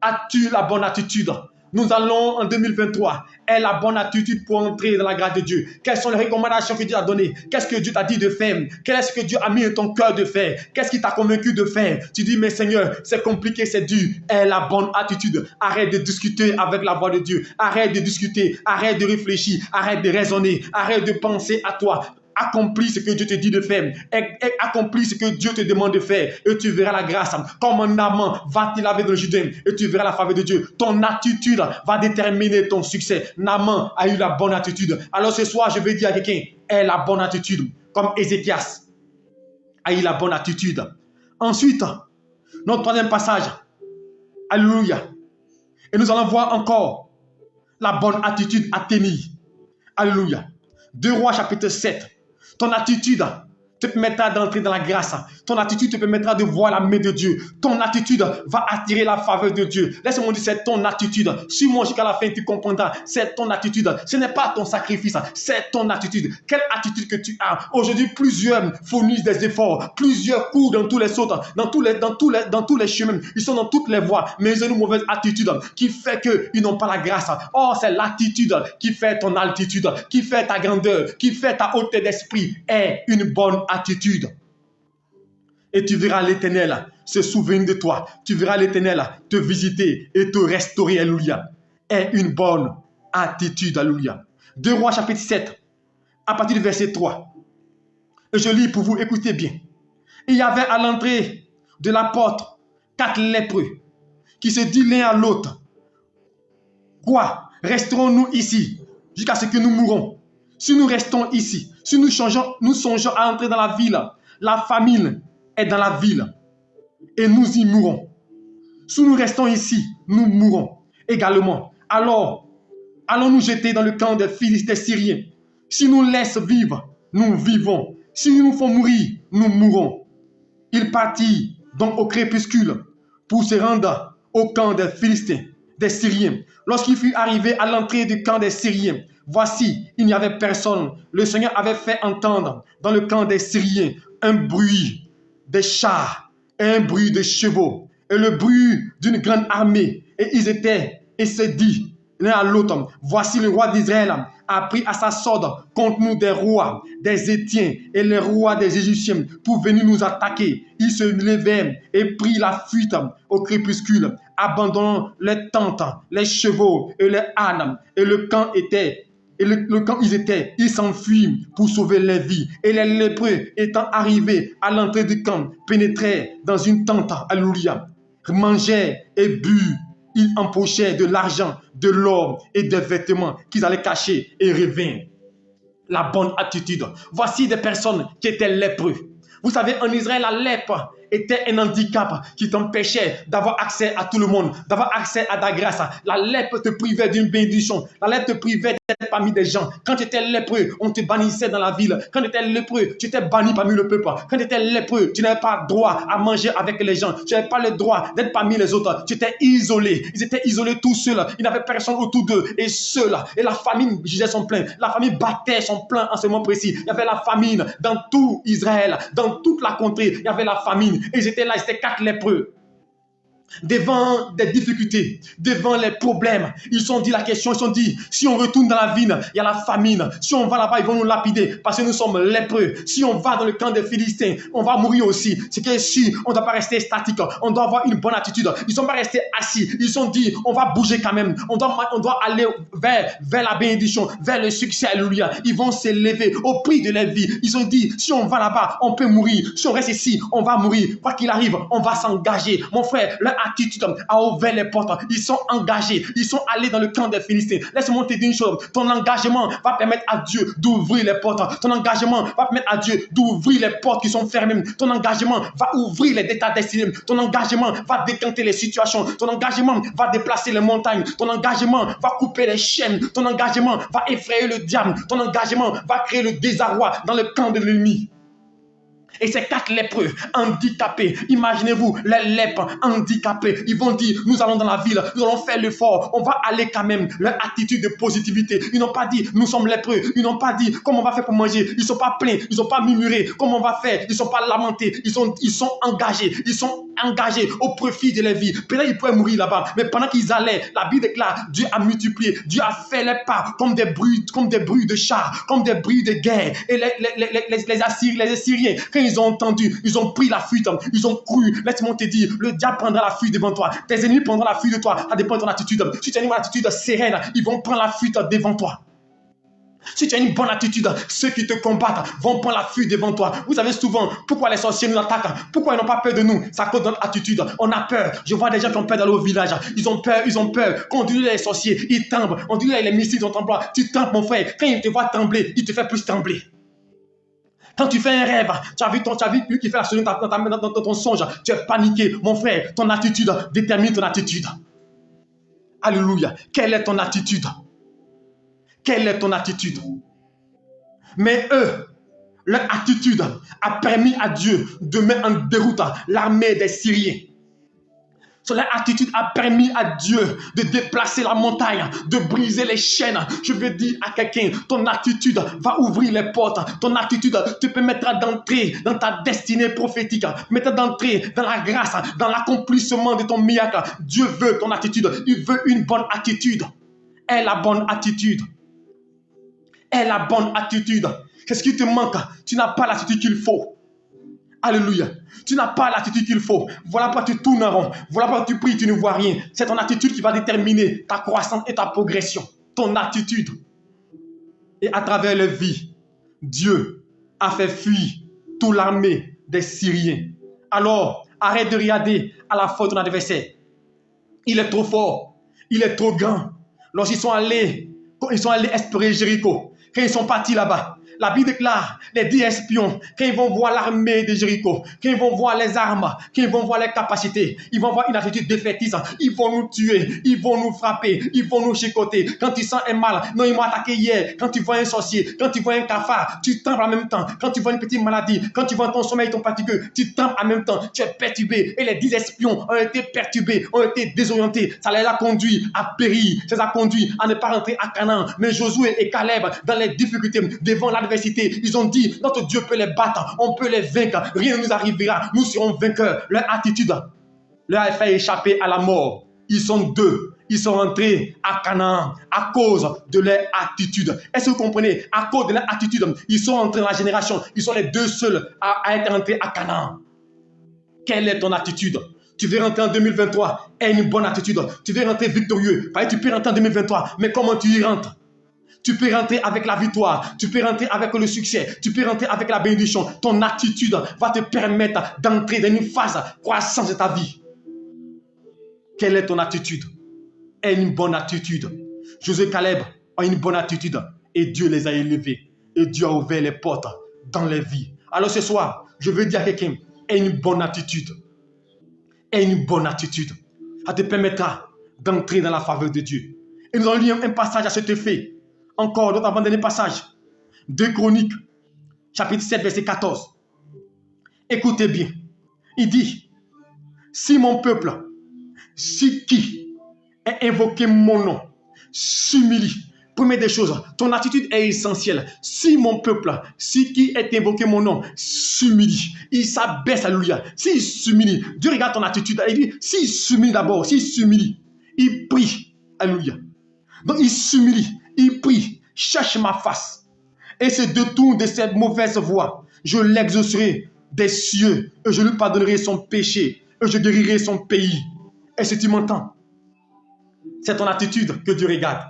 As-tu la bonne attitude? Nous allons en 2023. Aie la bonne attitude pour entrer dans la grâce de Dieu. Quelles sont les recommandations que Dieu a données? Qu'est-ce que Dieu t'a dit de faire? Qu'est-ce que Dieu a mis dans ton cœur de faire? Qu'est-ce qui t'a convaincu de faire? Tu dis, mais Seigneur, c'est compliqué, c'est dur. Aie la bonne attitude. Arrête de discuter avec la voix de Dieu. Arrête de discuter. Arrête de réfléchir. Arrête de raisonner. Arrête de penser à toi. Accomplis ce que Dieu te dit de faire. Accomplis ce que Dieu te demande de faire. Et tu verras la grâce. Comme un amant va-t-il laver dans le Jourdain. Et tu verras la faveur de Dieu. Ton attitude va déterminer ton succès. Naaman a eu la bonne attitude. Alors ce soir, je vais dire à quelqu'un, aie la bonne attitude. Comme Ézéchias a eu la bonne attitude. Ensuite, notre troisième passage. Alléluia. Et nous allons voir encore la bonne attitude à tenir. Alléluia. 2 Rois chapitre 7. Ton attitude te permettra d'entrer dans la grâce. Ton attitude te permettra de voir la main de Dieu. Ton attitude va attirer la faveur de Dieu. Laisse-moi dire, c'est ton attitude. Suis-moi jusqu'à la fin, tu comprendras. C'est ton attitude. Ce n'est pas ton sacrifice, c'est ton attitude. Quelle attitude que tu as? Aujourd'hui, plusieurs fournissent des efforts. Plusieurs courent dans tous les sauts, dans tous les chemins. Ils sont dans toutes les voies. Mais ils ont une mauvaise attitude qui fait qu'ils n'ont pas la grâce. Or, c'est l'attitude qui fait ton altitude, qui fait ta grandeur, qui fait ta hauteur d'esprit. Aie une bonne attitude. Et tu verras l'Éternel se souvenir de toi. Tu verras l'Éternel te visiter et te restaurer. Alléluia. Aie une bonne attitude. Alléluia. 2 Rois chapitre 7, à partir du verset 3. Et je lis pour vous, écoutez bien. Il y avait à l'entrée de la porte 4 lépreux qui se disent l'un à l'autre, quoi, resterons-nous ici jusqu'à ce que nous mourons? Si nous restons ici, si nous songeons à entrer dans la ville, la famine est dans la ville et nous y mourrons. Si nous restons ici, nous mourrons également. Alors, allons nous jeter dans le camp des Philistins syriens. Si nous laissent vivre, nous vivons. Si nous nous font mourir, nous mourrons. Il partit donc au crépuscule pour se rendre au camp des Philistins, des Syriens. Lorsqu'il fut arrivé à l'entrée du camp des Syriens, voici, il n'y avait personne. Le Seigneur avait fait entendre dans le camp des Syriens un bruit de chars et un bruit de chevaux et le bruit d'une grande armée. Et ils étaient et se dit l'un à l'autre, voici le roi d'Israël a pris à sa sorte contre nous des rois, des Étiens et les rois des Égyptiens pour venir nous attaquer. Ils se levèrent et prirent la fuite au crépuscule, abandonnant les tentes, les chevaux et les ânes. Et le camp ils étaient, ils s'enfuirent pour sauver les vies. Et les lépreux étant arrivés à l'entrée du camp, pénétrèrent dans une tente, alléluia, mangèrent et burent. Ils empochaient de l'argent, de l'or et des vêtements qu'ils allaient cacher et revinrent. La bonne attitude. Voici des personnes qui étaient lépreux. Vous savez, en Israël, la lèpre était un handicap qui t'empêchait d'avoir accès à tout le monde, d'avoir accès à ta grâce. La lèpre te privait d'une bénédiction. La lèpre te privait d'être parmi des gens. Quand tu étais lépreux, on te bannissait dans la ville. Quand tu étais lépreux, tu étais banni parmi le peuple. Quand tu étais lépreux, tu n'avais pas droit à manger avec les gens. Tu n'avais pas le droit d'être parmi les autres. Tu étais isolé. Ils étaient isolés tout seuls. Il n'y avait personne autour d'eux. Et seuls. Et la famine gisait son plein. La famine battait son plein en ce moment précis. Il y avait la famine dans tout Israël, dans toute la contrée. Il y avait la famine. Et j'étais là, c'était 4 lépreux. Devant des difficultés, devant les problèmes, ils se sont dit la question, ils se sont dit, si on retourne dans la ville, il y a la famine. Si on va là-bas, ils vont nous lapider parce que nous sommes lépreux. Si on va dans le camp des Philistins, on va mourir aussi. C'est que si on ne doit pas rester statique, on doit avoir une bonne attitude. Ils ne sont pas restés assis. Ils se sont dit, on va bouger quand même. On doit aller vers la bénédiction, vers le succès. Alléluia. Ils vont s'élever au prix de leur vie. Ils ont dit, si on va là-bas, on peut mourir. Si on reste ici, on va mourir. Quoi qu'il arrive, on va s'engager. Mon frère, leur attitude a ouvert les portes. Ils sont engagés. Ils sont allés dans le camp des Philistins. Laisse-moi te dire une chose. Ton engagement va permettre à Dieu d'ouvrir les portes. Ton engagement va permettre à Dieu d'ouvrir les portes qui sont fermées. Ton engagement va ouvrir les états destinés. Ton engagement va décanter les situations. Ton engagement va déplacer les montagnes. Ton engagement va couper les chaînes. Ton engagement va effrayer le diable. Ton engagement va créer le désarroi dans le camp de l'ennemi. Et ces 4 lépreux handicapés, imaginez-vous, les lèpres handicapés, ils vont dire, nous allons dans la ville, nous allons faire l'effort, on va aller quand même. Leur attitude de positivité, ils n'ont pas dit, nous sommes lépreux, ils n'ont pas dit, comment on va faire pour manger, ils ne sont pas plaints, ils n'ont pas murmuré, comment on va faire, ils ne sont pas lamentés, ils sont engagés au profit de leur vie. Peut-être ils pourraient mourir là-bas, mais pendant qu'ils allaient, la Bible déclare, Dieu a multiplié, Dieu a fait les pas comme des bruits de chars, comme des bruits de guerre. Et les Assyriens, quand ils ont entendu, ils ont pris la fuite, ils ont cru. Laisse-moi te dire, le diable prendra la fuite devant toi, tes ennemis prendront la fuite de toi, ça dépend de ton attitude. Si tu as une attitude sereine, ils vont prendre la fuite devant toi. Si tu as une bonne attitude, ceux qui te combattent vont prendre la fuite devant toi. Vous savez souvent pourquoi les sorciers nous attaquent, pourquoi ils n'ont pas peur de nous. C'est à cause de notre attitude. On a peur. Je vois des gens qui ont peur dans le village. Ils ont peur. Quand on dit les sorciers, ils tremblent. On dit les missiles sont tremblants. Tu trembles, mon frère. Quand ils te voient trembler, ils te font plus trembler. Quand tu fais un rêve, tu as vu lui qui fait la chose dans ton songe, tu es paniqué. Mon frère, ton attitude détermine ton attitude. Alléluia. Quelle est ton attitude? Quelle est ton attitude? Mais eux, leur attitude a permis à Dieu de mettre en déroute l'armée des Syriens. Leur attitude a permis à Dieu de déplacer la montagne, de briser les chaînes. Je veux dire à quelqu'un, ton attitude va ouvrir les portes. Ton attitude te permettra d'entrer dans ta destinée prophétique, permettra d'entrer dans la grâce, dans l'accomplissement de ton miracle. Dieu veut ton attitude. Il veut une bonne attitude. Aie la bonne attitude. Aie la bonne attitude. Qu'est-ce qui te manque? Tu n'as pas l'attitude qu'il faut. Alléluia. Tu n'as pas l'attitude qu'il faut. Voilà pourquoi tu tournes en rond. Voilà pourquoi tu pries, tu ne vois rien. C'est ton attitude qui va déterminer ta croissance et ta progression. Ton attitude. Et à travers les vies, Dieu a fait fuir toute l'armée des Syriens. Alors, arrête de regarder à la faute de ton adversaire. Il est trop fort. Il est trop grand. Lorsqu'ils sont allés explorer Jéricho, quand ils sont partis là-bas, la Bible déclare, les 10 espions, quand ils vont voir l'armée de Jéricho, quand ils vont voir les armes, quand ils vont voir les capacités, ils vont voir une attitude défaitiste, ils vont nous tuer, ils vont nous frapper, ils vont nous chicoter. Quand tu sens un mal, non, ils m'ont attaqué hier. Quand tu vois un sorcier, quand tu vois un cafard, tu trembles en même temps. Quand tu vois une petite maladie, quand tu vois ton sommeil, ton fatigue, tu trembles en même temps. Tu es perturbé. Et les 10 espions ont été perturbés, ont été désorientés. Ça les a conduits à périr. Ça les a conduits à ne pas rentrer à Canaan. Mais Josué et Caleb, dans les difficultés, devant l'adversité, ils ont dit, notre Dieu peut les battre, on peut les vaincre, rien ne nous arrivera, nous serons vainqueurs. Leur attitude leur a fait échapper à la mort. Ils sont 2. Ils sont rentrés à Canaan à cause de leur attitude. Est-ce que vous comprenez? À cause de leur attitude, ils sont rentrés dans la génération. Ils sont les 2 seuls à être rentrés à Canaan. Quelle est ton attitude? Tu veux rentrer en 2023, aie une bonne attitude. Tu veux rentrer victorieux. Tu peux rentrer en 2023, mais comment tu y rentres? Tu peux rentrer avec la victoire, tu peux rentrer avec le succès, tu peux rentrer avec la bénédiction. Ton attitude va te permettre d'entrer dans une phase croissance de ta vie. Quelle est ton attitude? Aie une bonne attitude. Josué et Caleb ont une bonne attitude et Dieu les a élevés. Et Dieu a ouvert les portes dans les vies. Alors ce soir, je veux dire à quelqu'un, aie une bonne attitude. Aie une bonne attitude. Ça te permettra d'entrer dans la faveur de Dieu. Et nous allons lire un passage à cet effet. Encore notre avant-dernier passage. 2 Chroniques, chapitre 7, verset 14. Écoutez bien. Il dit, si mon peuple, si qui est invoqué mon nom, s'humilie. Première des choses, ton attitude est essentielle. Si mon peuple, si qui est invoqué mon nom, s'humilie, il s'abaisse, alléluia. S'il s'humilie, Dieu regarde ton attitude. Il dit, s'il s'humilie d'abord, s'il s'humilie, il prie, alléluia. Donc il s'humilie, il prie, cherche ma face et se détourne de cette mauvaise voie. Je l'exaucerai des cieux et je lui pardonnerai son péché et je guérirai son pays. Est-ce que tu m'entends? C'est ton attitude que Dieu regarde.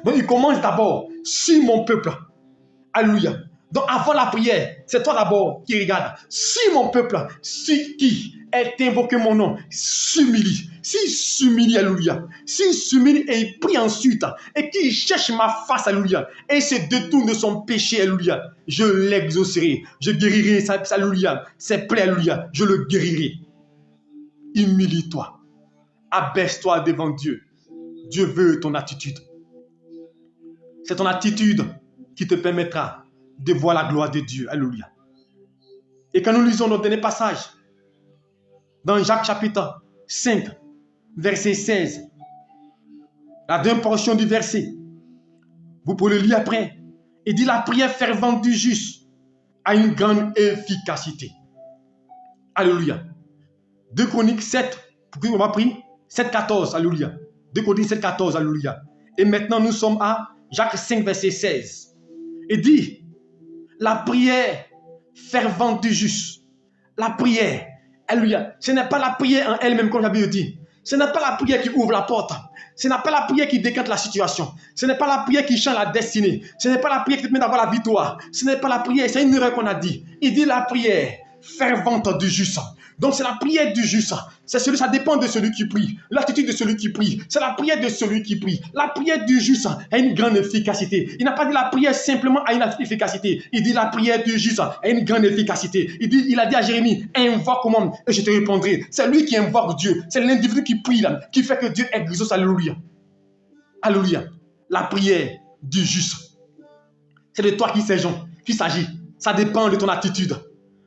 Donc il commence d'abord, si mon peuple, alléluia. Donc avant la prière, c'est toi d'abord qui regarde. Si mon peuple, si qui est invoqué mon nom, s'humilie. S'il s'humilie, alléluia. S'il s'humilie et il prie ensuite, et qu'il cherche ma face, alléluia, et se détourne de son péché, alléluia, je l'exaucerai. Je guérirai, alléluia, ses plaies, alléluia, je le guérirai. Humilie-toi. Abaisse-toi devant Dieu. Dieu veut ton attitude. C'est ton attitude qui te permettra de voir la gloire de Dieu. Alléluia. Et quand nous lisons notre dernier passage, dans Jacques chapitre 5, verset 16, la deuxième portion du verset, vous pouvez le lire après. Il dit la prière fervente du juste a une grande efficacité. Alléluia. 2 Chroniques 7, on va prier 7,14, alléluia. 2 Chroniques 7,14, alléluia. Et maintenant nous sommes à Jacques 5, verset 16. Il dit, la prière fervente du juste, la prière, alléluia, ce n'est pas la prière en elle-même, comme j'avais dit. Ce n'est pas la prière qui ouvre la porte. Ce n'est pas la prière qui décante la situation. Ce n'est pas la prière qui change la destinée. Ce n'est pas la prière qui te permet d'avoir la victoire. Ce n'est pas la prière, c'est une erreur qu'on a dit. Il dit la prière fervente du juste. Donc c'est la prière du juste. Ça dépend de celui qui prie. L'attitude de celui qui prie. C'est la prière de celui qui prie. La prière du juste a une grande efficacité. Il n'a pas dit la prière simplement a une efficacité. Il dit la prière du juste a une grande efficacité. Il a dit à Jérémie, invoque-moi et je te répondrai. C'est lui qui invoque Dieu. C'est l'individu qui prie là, qui fait que Dieu exauce. Alléluia. Alléluia. La prière du juste. C'est de toi qu'il s'agit. Ça dépend de ton attitude.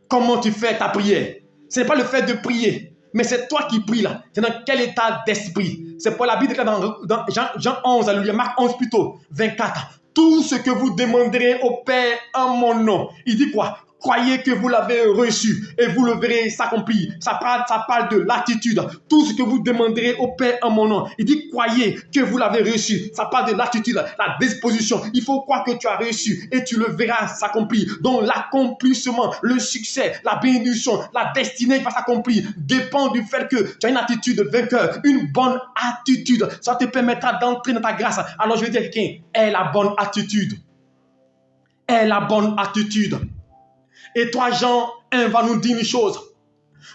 Comment tu fais ta prière. Ce n'est pas le fait de prier, mais c'est toi qui pries là. C'est dans quel état d'esprit. C'est pour la Bible dans Jean 11, alléluia, Marc 11 plutôt, 24. Tout ce que vous demanderez au Père en mon nom. Il dit quoi? Croyez que vous l'avez reçu et vous le verrez s'accomplir. Ça parle de l'attitude. Tout ce que vous demanderez au Père en mon nom. Il dit croyez que vous l'avez reçu. Ça parle de l'attitude, la disposition. Il faut croire que tu as reçu et tu le verras s'accomplir. Donc l'accomplissement, le succès, la bénédiction, la destinée qui va s'accomplir dépend du fait que tu as une attitude vainqueur, une bonne attitude. Ça te permettra d'entrer dans ta grâce. Alors je vais dire à quelqu'un, aie la bonne attitude. Aie la bonne attitude. Et toi, Jean 1 va nous dire une chose.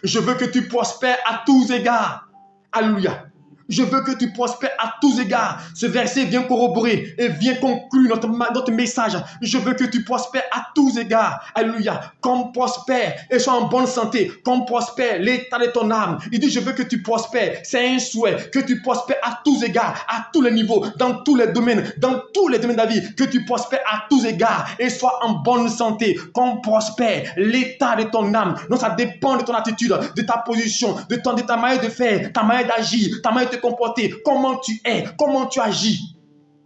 Je veux que tu prospères à tous égards. Alléluia. Je veux que tu prospères à tous égards. Ce verset vient corroborer et vient conclure notre message. Je veux que tu prospères à tous égards. Alléluia. Comme prospère et sois en bonne santé. Comme prospère l'état de ton âme. Il dit, je veux que tu prospères. C'est un souhait que tu prospères à tous égards, à tous les niveaux, dans tous les domaines de la vie. Que tu prospères à tous égards et sois en bonne santé. Comme prospère l'état de ton âme. Donc ça dépend de ton attitude, de ta position, de ta manière de faire, ta manière d'agir, ta manière de te comporter, comment tu es, comment tu agis.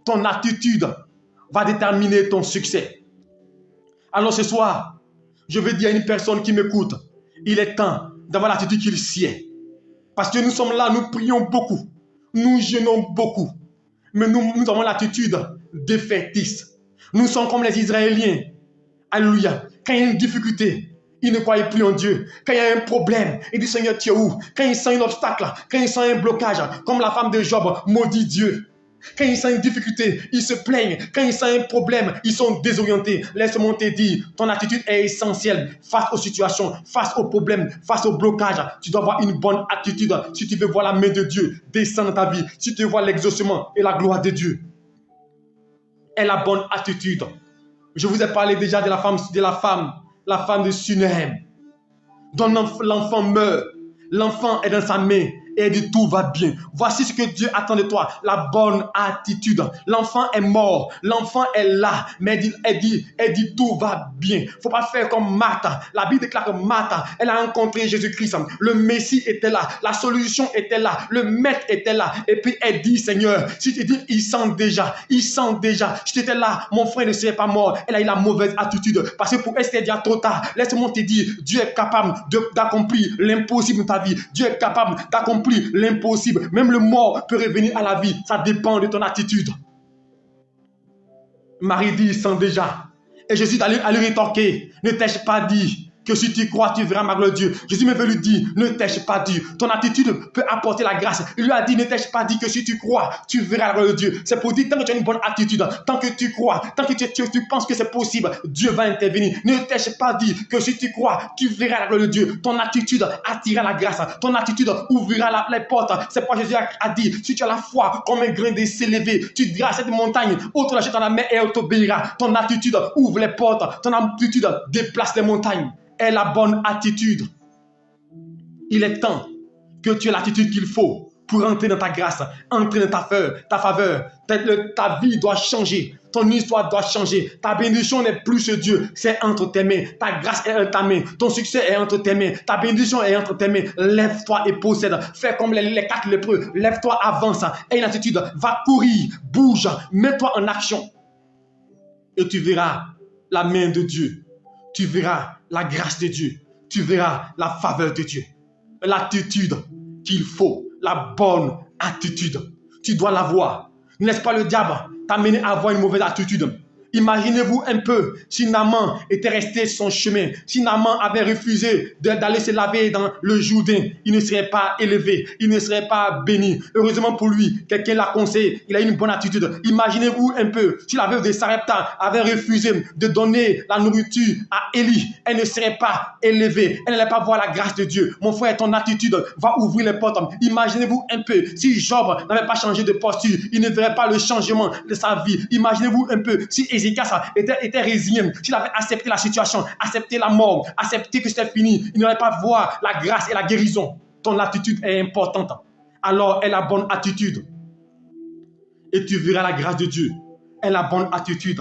Ton attitude va déterminer ton succès. Alors ce soir, je veux dire à une personne qui m'écoute, il est temps d'avoir l'attitude qu'il sied. Parce que nous sommes là, nous prions beaucoup, nous jeûnons beaucoup, mais nous avons l'attitude défaitiste. Nous sommes comme les Israéliens. Alléluia. Quand il y a une difficulté, il ne croyait plus en Dieu. Quand il y a un problème, il dit Seigneur, tu es où? Quand il sent un obstacle, quand il sent un blocage, comme la femme de Job maudit Dieu. Quand ils sentent une difficulté, ils se plaignent. Quand ils sentent un problème, ils sont désorientés. Laisse-moi te dire, ton attitude est essentielle face aux situations, face aux problèmes, face aux blocages. Tu dois avoir une bonne attitude si tu veux voir la main de Dieu descendre dans ta vie, si tu veux voir l'exaucement et la gloire de Dieu. Et la bonne attitude. Je vous ai parlé déjà de la femme de Sunem, dont l'enfant meurt. L'enfant est dans sa main et elle dit tout va bien. Voici ce que Dieu attend de toi, la bonne attitude. L'enfant est mort, l'enfant est là, mais elle dit tout va bien. Il ne faut pas faire comme Marthe. La Bible déclare que Marthe, elle a rencontré Jésus-Christ. Le Messie était là, la solution était là, le Maître était là. Et puis elle dit Seigneur, si tu dis il sent déjà. Si tu étais là, mon frère ne serait pas mort. Elle a eu la mauvaise attitude parce que pour elle c'était déjà trop tard. Laisse-moi te dire, Dieu est capable d'accomplir l'impossible dans ta vie. Dieu est capable d'accomplir l'impossible. Même le mort peut revenir à la vie. Ça dépend de ton attitude. Marie dit, il sent déjà. Et Jésus allait lui rétorquer, ne t'ai-je pas dit que si tu crois, tu verras ma gloire de Dieu. Jésus me veut lui dire, ne t'ai-je pas dit. Ton attitude peut apporter la grâce. Il lui a dit, ne t'ai-je pas dit que si tu crois, tu verras la gloire de Dieu. C'est pour dire, tant que tu as une bonne attitude, tant que tu crois, tant que tu penses que c'est possible, Dieu va intervenir. Ne t'ai-je pas dit que si tu crois, tu verras la gloire de Dieu. Ton attitude attirera la grâce. Ton attitude ouvrira les portes. C'est pourquoi Jésus a dit, si tu as la foi comme un grain de s'élever, tu diras à cette montagne, autre la jette dans la mer et elle t'obéira. Ton attitude ouvre les portes. Ton attitude déplace les montagnes. Est la bonne attitude. Il est temps que tu aies l'attitude qu'il faut pour entrer dans ta grâce, entrer dans ta faveur. Ta vie doit changer. ton histoire doit changer. Ta bénédiction n'est plus ce Dieu, c'est entre tes mains. Ta grâce est entre tes mains, ton succès est entre tes mains, ta bénédiction est entre tes mains. Lève-toi et possède. Fais comme les 4 lépreux. Lève-toi, avance. Aie une attitude, va courir, bouge, mets-toi en action. Et tu verras la main de Dieu. Tu verras la grâce de Dieu. Tu verras la faveur de Dieu. L'attitude qu'il faut, la bonne attitude. Tu dois l'avoir. N'est-ce pas le diable t'a mené à avoir une mauvaise attitude? Imaginez-vous un peu si Naaman était resté sur son chemin, si Naaman avait refusé d'aller se laver dans le Jourdain, il ne serait pas élevé, il ne serait pas béni. Heureusement pour lui, quelqu'un l'a conseillé, il a une bonne attitude. Imaginez-vous un peu si la veuve de Sarepta avait refusé de donner la nourriture à Élie, elle ne serait pas élevée, elle n'allait pas voir la grâce de Dieu. Mon frère, ton attitude va ouvrir les portes. Imaginez-vous un peu si Job n'avait pas changé de posture, il ne verrait pas le changement de sa vie. Imaginez-vous un peu si Ézéchias était résigné, s'il avait accepté la situation, accepté la mort, accepté que c'était fini, il n'allait pas voir la grâce et la guérison. Ton attitude est importante. Alors, aie la bonne attitude. Et tu verras la grâce de Dieu. Aie la bonne attitude.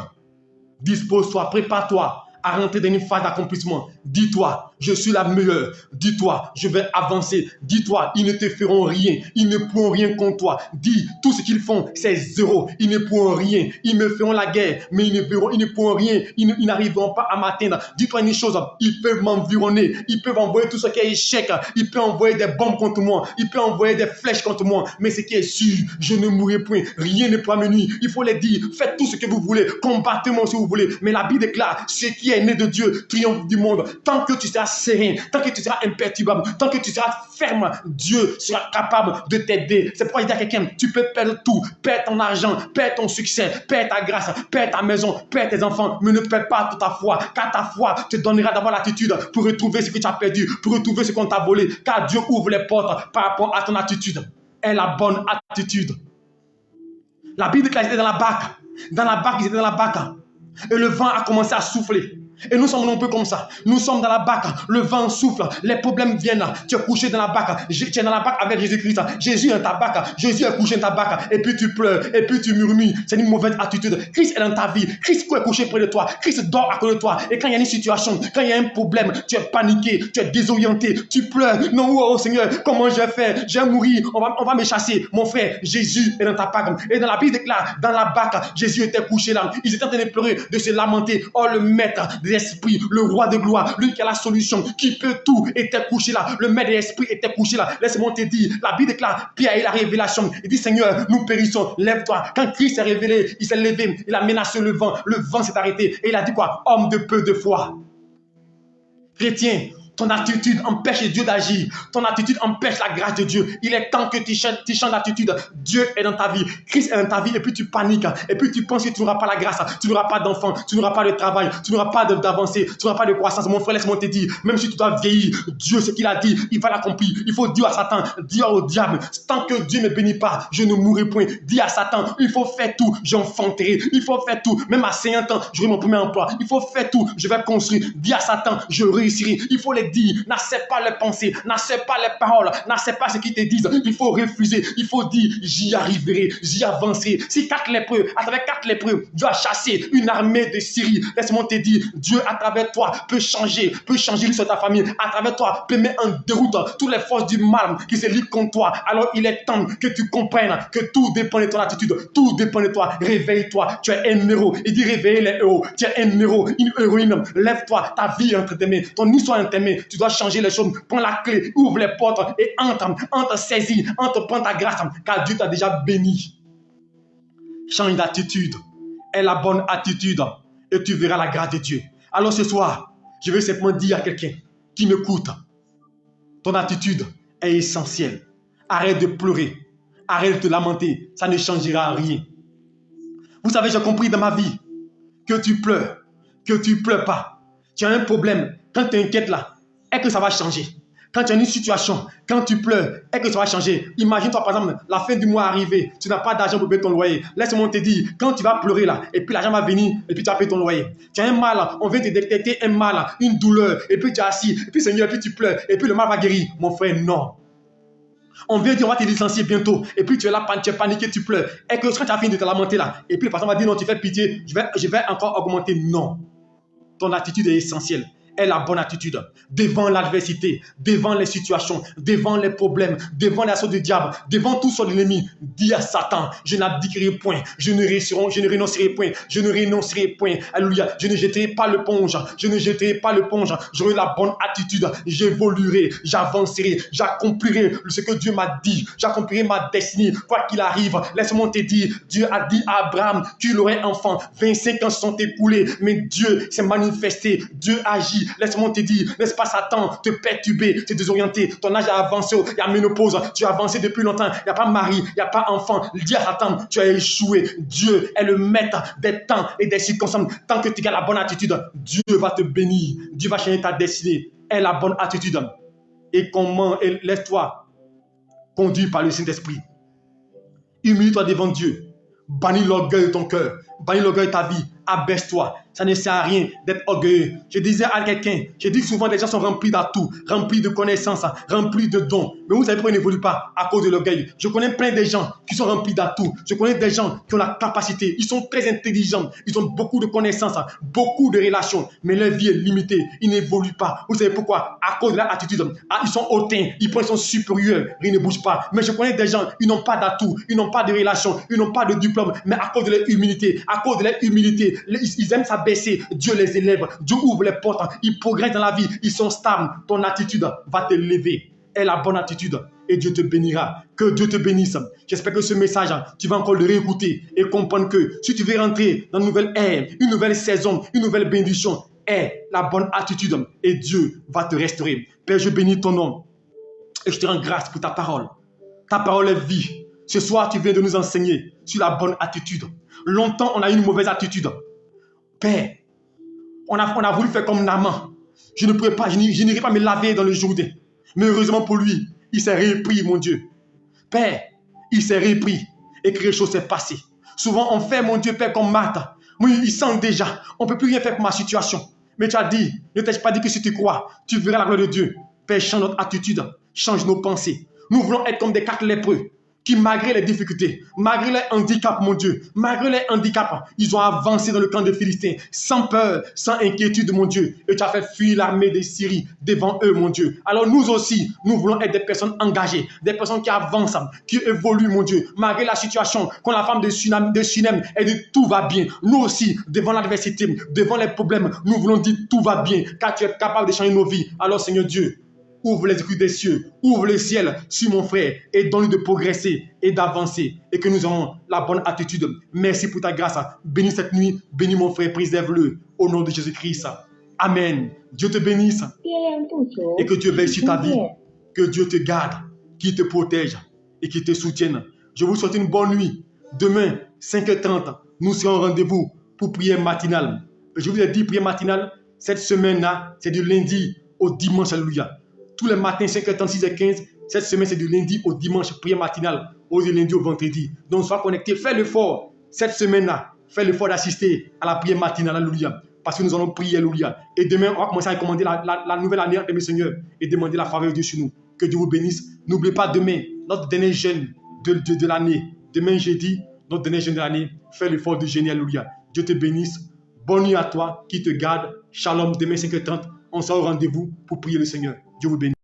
Dispose-toi, prépare-toi à rentrer dans une phase d'accomplissement. Dis-toi, je suis la meilleure. Dis-toi, je vais avancer. Dis-toi, ils ne te feront rien. Ils ne pourront rien contre toi. Dis, tout ce qu'ils font, c'est zéro. Ils ne pourront rien. Ils me feront la guerre, mais ils ne pourront rien. Ils n'arriveront pas à m'atteindre. Dis-toi une chose, ils peuvent m'environner. Ils peuvent envoyer tout ce qui est échec. Ils peuvent envoyer des bombes contre moi. Ils peuvent envoyer des flèches contre moi. Mais ce qui est sûr, je ne mourrai point. Rien ne pourra me nuire. Il faut les dire, faites tout ce que vous voulez. Combattez-moi si vous voulez. Mais la Bible déclare, ce qui est né de Dieu triomphe du monde. Tant que tu seras serein, tant que tu seras imperturbable, tant que tu seras ferme, Dieu sera capable de t'aider. C'est pourquoi je dis à quelqu'un, tu peux perdre tout, perdre ton argent, perdre ton succès, perdre ta grâce, perdre ta maison, perdre tes enfants, mais ne perds pas toute ta foi, car ta foi te donnera d'avoir l'attitude pour retrouver ce que tu as perdu, pour retrouver ce qu'on t'a volé, car Dieu ouvre les portes par rapport à ton attitude. Aie la bonne attitude. La Bible dit qu'ils étaient dans la barque. Ils étaient dans la barque. Et le vent a commencé à souffler. Et nous sommes un peu comme ça. Nous sommes dans la barque, le vent souffle, les problèmes viennent. Tu es couché dans la barque, tu es dans la barque avec Jésus-Christ. Jésus est dans ta barque, Jésus est couché dans ta barque. Et puis tu pleures, et puis tu murmures. C'est une mauvaise attitude. Christ est dans ta vie. Christ est couché près de toi. Christ dort à côté de toi. Et quand il y a une situation, quand il y a un problème, tu es paniqué, tu es désorienté, tu pleures. Non, oh Seigneur, comment je vais faire? Je vais mourir, on va me chasser. Mon frère, Jésus est dans ta barque. Et dans la Bible déclare, dans la barque, Jésus était couché là. Ils étaient en train de pleurer, de se lamenter. Oh, le maître des esprits, le roi de gloire, lui qui a la solution, qui peut tout, était couché là. Le maître des esprits était couché là. Laisse-moi te dire, la Bible déclare, Pierre a eu la révélation. Il dit, Seigneur, nous périssons, lève-toi. Quand Christ s'est révélé, il s'est levé, il a menacé le vent s'est arrêté. Et il a dit quoi? Homme de peu de foi. Chrétien, ton attitude empêche Dieu d'agir. Ton attitude empêche la grâce de Dieu. Il est temps que tu changes d'attitude. Dieu est dans ta vie. Christ est dans ta vie. Et puis tu paniques. Et puis tu penses que tu n'auras pas la grâce. Tu n'auras pas d'enfant. Tu n'auras pas de travail. Tu n'auras pas d'avancée. Tu n'auras pas de croissance. Mon frère, laisse-moi te dire. Même si tu dois vieillir, Dieu, ce qu'il a dit, il va l'accomplir. Il faut dire à Satan, dire au diable, tant que Dieu ne me bénit pas, je ne mourrai point. Dis à Satan, il faut faire tout. J'enfanterai. Il faut faire tout. Même à 50 ans, j'aurai mon premier emploi. Il faut faire tout. Je vais construire. Dis à Satan, je réussirai. Il faut les dire, n'accepte pas les pensées, n'accepte pas les paroles, n'accepte pas ce qu'ils te disent. Il faut refuser, il faut dire, j'y arriverai, j'y avancerai. Si 4 lépreux, à travers 4 lépreux, Dieu a chassé une armée de Syrie. Laisse-moi te dire, Dieu à travers toi peut changer l'histoire de ta famille. À travers toi peut mettre en déroute toutes les forces du mal qui se liguent contre toi. Alors il est temps que tu comprennes que tout dépend de ton attitude, tout dépend de toi. Réveille-toi, tu es un héros. Il dit réveille les héros, tu es un héros, une héroïne. Lève-toi, ta vie est entre tes mains, ton histoire est entre tes mains. Tu dois changer les choses. Prends la clé, ouvre les portes et entre saisis, prends ta grâce, car Dieu t'a déjà béni. Change d'attitude. Aie la bonne attitude et tu verras la grâce de Dieu. Alors ce soir, je vais simplement dire à quelqu'un qui m'écoute, ton attitude est essentielle. Arrête de pleurer, arrête de te lamenter, ça ne changera rien. Vous savez, j'ai compris dans ma vie que tu pleures pas. Tu as un problème, quand tu t'inquiètes là, est-ce que ça va changer? Quand tu as une situation, quand tu pleures, est-ce que ça va changer? Imagine-toi par exemple, la fin du mois arrivée, tu n'as pas d'argent pour payer ton loyer. Laisse-moi te dire, quand tu vas pleurer là, et puis l'argent va venir, et puis tu vas payer ton loyer. Tu as un mal, on vient te détecter un mal, une douleur, et puis tu es assis, et puis Seigneur, et puis tu pleures, et puis le mal va guérir. Mon frère, non. On vient dire, on va te licencier bientôt. Et puis tu es là, tu es paniqué, tu pleures. Et que quand tu as fini de te lamenter là, et puis le patron va dire, non, tu fais pitié, je vais encore augmenter. Non. Ton attitude est essentielle. Est la bonne attitude devant l'adversité, devant les situations, devant les problèmes, devant l'assaut du diable, devant tout son ennemi. Dis à Satan, je n'abdiquerai point, je ne renoncerai point, je ne renoncerai point. Alléluia, je ne jetterai pas l'éponge, je ne jetterai pas l'éponge. J'aurai la bonne attitude, j'évoluerai, j'avancerai, j'accomplirai ce que Dieu m'a dit, j'accomplirai ma destinée, quoi qu'il arrive. Laisse-moi te dire, Dieu a dit à Abraham qu'il aurait enfant. 25 ans se sont écoulés, mais Dieu s'est manifesté, Dieu agit. Laisse-moi te dire, n'est-ce pas Satan, te perturber, te désorienter, ton âge a avancé, il y a ménopause, tu as avancé depuis longtemps, il n'y a pas mari, il n'y a pas enfant, dis à Satan, tu as échoué. Dieu est le maître des temps et des circonstances. Tant que tu as la bonne attitude, Dieu va te bénir, Dieu va changer ta destinée. Aie la bonne attitude et laisse-toi conduire par le Saint-Esprit. Humilie-toi devant Dieu, bannis l'orgueil de ton cœur, bannis l'orgueil de ta vie, abaisse-toi. Ça ne sert à rien d'être orgueilleux. Je disais à quelqu'un, je dis souvent les gens sont remplis d'atouts, remplis de connaissances, remplis de dons. Mais vous savez pourquoi ils n'évoluent pas? À cause de l'orgueil. Je connais plein de gens qui sont remplis d'atouts. Je connais des gens qui ont la capacité. Ils sont très intelligents. Ils ont beaucoup de connaissances, beaucoup de relations. Mais leur vie est limitée. Ils n'évoluent pas. Vous savez pourquoi? À cause de leur attitude. Ils sont hautains. Ils sont supérieurs. Ils ne bougent pas. Mais je connais des gens, ils n'ont pas d'atouts. Ils n'ont pas de relations. Ils n'ont pas de diplôme. Mais à cause de leur humilité, à cause de leur humilité, ils aiment s'abaisser. Dieu les élève. Dieu ouvre les portes. Ils progressent dans la vie. Ils sont stables. Ton attitude va te lever. Aie la bonne attitude et Dieu te bénira. Que Dieu te bénisse. J'espère que ce message, tu vas encore le réécouter et comprendre que si tu veux rentrer dans une nouvelle ère, une nouvelle saison, une nouvelle bénédiction, aie la bonne attitude et Dieu va te restaurer. Père, je bénis ton nom et je te rends grâce pour ta parole. Ta parole est vie. Ce soir, tu viens de nous enseigner sur la bonne attitude. Longtemps, on a eu une mauvaise attitude. Père, on a voulu faire comme Naaman. Je n'irai pas me laver dans le Jourdain. Mais heureusement pour lui, il s'est repris, mon Dieu. Père, il s'est repris et quelque chose s'est passé. Souvent, on fait, mon Dieu, Père, comme Marthe. Oui, il sent déjà. On ne peut plus rien faire pour ma situation. Mais tu as dit, ne t'ai-je pas dit que si tu crois, tu verras la gloire de Dieu. Père, change notre attitude, change nos pensées. Nous voulons être comme des 4 lépreux qui, malgré les difficultés, malgré les handicaps, mon Dieu, malgré les handicaps, ils ont avancé dans le camp des Philistins, sans peur, sans inquiétude, mon Dieu. Et tu as fait fuir l'armée des Syries devant eux, mon Dieu. Alors nous aussi, nous voulons être des personnes engagées, des personnes qui avancent, qui évoluent, mon Dieu. Malgré la situation, quand la femme de Sunem, elle dit tout va bien. Nous aussi, devant l'adversité, devant les problèmes, nous voulons dire tout va bien, car tu es capable de changer nos vies. Alors Seigneur Dieu, ouvre les écluses des cieux, ouvre le ciel sur mon frère et donne-lui de progresser et d'avancer et que nous aurons la bonne attitude. Merci pour ta grâce. Bénis cette nuit, bénis mon frère, préserve-le au nom de Jésus-Christ. Amen. Dieu te bénisse et que Dieu veille sur ta vie, que Dieu te garde, qu'il te protège et qu'il te soutienne. Je vous souhaite une bonne nuit. Demain, 5h30, nous serons au rendez-vous pour prière matinale. Je vous ai dit prière matinale, cette semaine-là, c'est du lundi au dimanche, alléluia. Tous les matins, 5h30, 6h15. Cette semaine, c'est du lundi au dimanche, prière matinale, ou du lundi au vendredi. Donc, sois connecté. Fais l'effort. Cette semaine-là, fais l'effort d'assister à la prière matinale, alléluia. Parce que nous allons prier, alléluia. Et demain, on va commencer à recommander la nouvelle année, mes Seigneur, et demander la faveur de Dieu sur nous. Que Dieu vous bénisse. N'oubliez pas demain, notre dernier jeûne de l'année. Demain, jeudi, notre dernier jeûne de l'année. Fais l'effort de jeûner, alléluia. Dieu te bénisse. Bonne nuit à toi, qui te garde. Shalom, demain, 5h30. On sera au rendez-vous pour prier le Seigneur. Dieu vous bénisse.